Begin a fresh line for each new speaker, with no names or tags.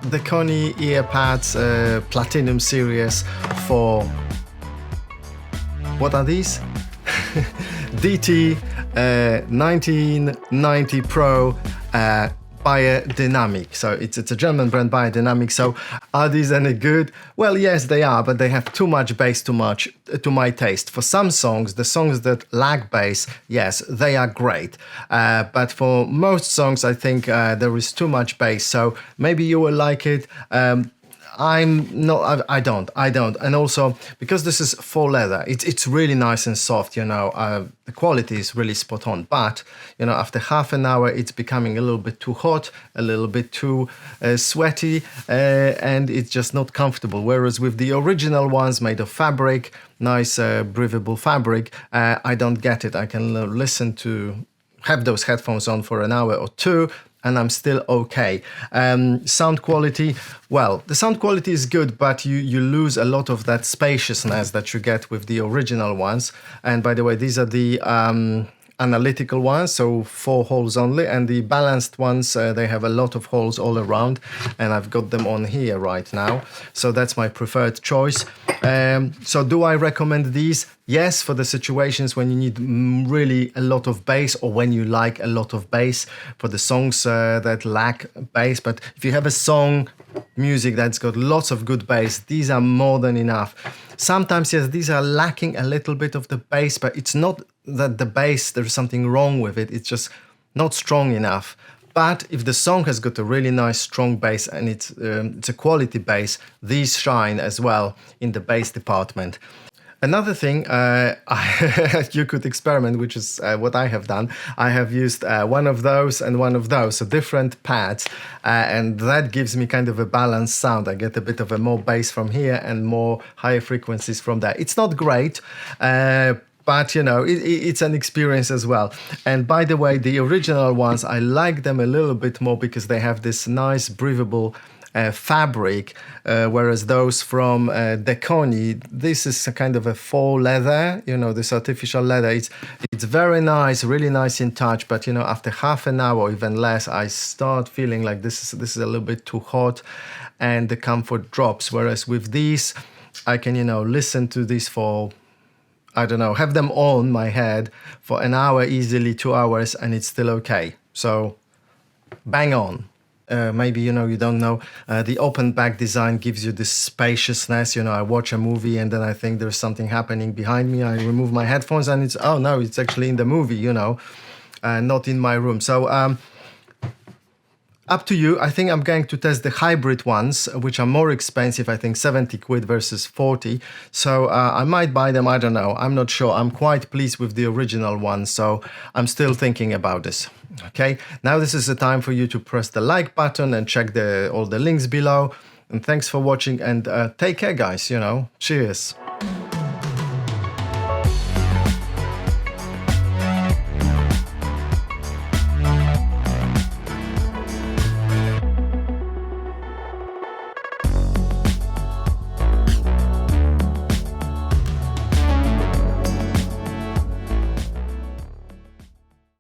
Dekoni Earpads Platinum Series for, what are these? DT1990Pro Beyerdynamic. So it's a German brand, Beyerdynamic. So are these any good? Well, yes, they are, but they have too much bass, to my taste. For some songs, the songs that lack bass, yes, they are great. But for most songs, I think there is too much bass. So maybe you will like it. I don't. And also, because this is faux leather, it's really nice and soft, you know, the quality is really spot on. But, you know, after half an hour, it's becoming a little bit too hot, a little bit too sweaty, and it's just not comfortable. Whereas with the original ones made of fabric, nice breathable fabric, I don't get it. I can have those headphones on for an hour or two, and I'm still okay. Sound quality, well, the sound quality is good, but you lose a lot of that spaciousness that you get with the original ones. And by the way, these are the analytical ones, so 4 holes only, and the balanced ones, they have a lot of holes all around, and I've got them on here right now. So that's my preferred choice. So do I recommend these? Yes, for the situations when you need really a lot of bass, or when you like a lot of bass, for the songs that lack bass. But if you have a song, music that's got lots of good bass, these are more than enough. Sometimes, yes, these are lacking a little bit of the bass, but it's not that the bass, there's something wrong with it, it's just not strong enough. But if the song has got a really nice strong bass and it's a quality bass, these shine as well in the bass department. Another thing you could experiment, which is what I have done. I have used one of those and one of those, so different pads, and that gives me kind of a balanced sound. I get a bit of a more bass from here and more higher frequencies from there. It's not great, but you know, it's an experience as well. And by the way, the original ones, I like them a little bit more because they have this nice breathable fabric, whereas those from Dekoni, this is a kind of a faux leather, you know, this artificial leather. It's very nice, really nice in touch, but you know, after half an hour or even less, I start feeling like this is a little bit too hot, and the comfort drops. Whereas with these, I can, you know, listen to this for, I don't know, have them on my head for an hour, easily 2 hours, and it's still okay. So bang on. Maybe, you know, you don't know, the open back design gives you this spaciousness. You know, I watch a movie and then I think there's something happening behind me. I remove my headphones and it's, oh no, it's actually in the movie, you know, not in my room. So up to you. I think I'm going to test the hybrid ones, which are more expensive, I think 70 quid versus 40. So I might buy them, I don't know, I'm not sure. I'm quite pleased with the original one, so I'm still thinking about this. Okay, now this is the time for you to press the like button and check all the links below. And thanks for watching, and take care, guys, you know, cheers.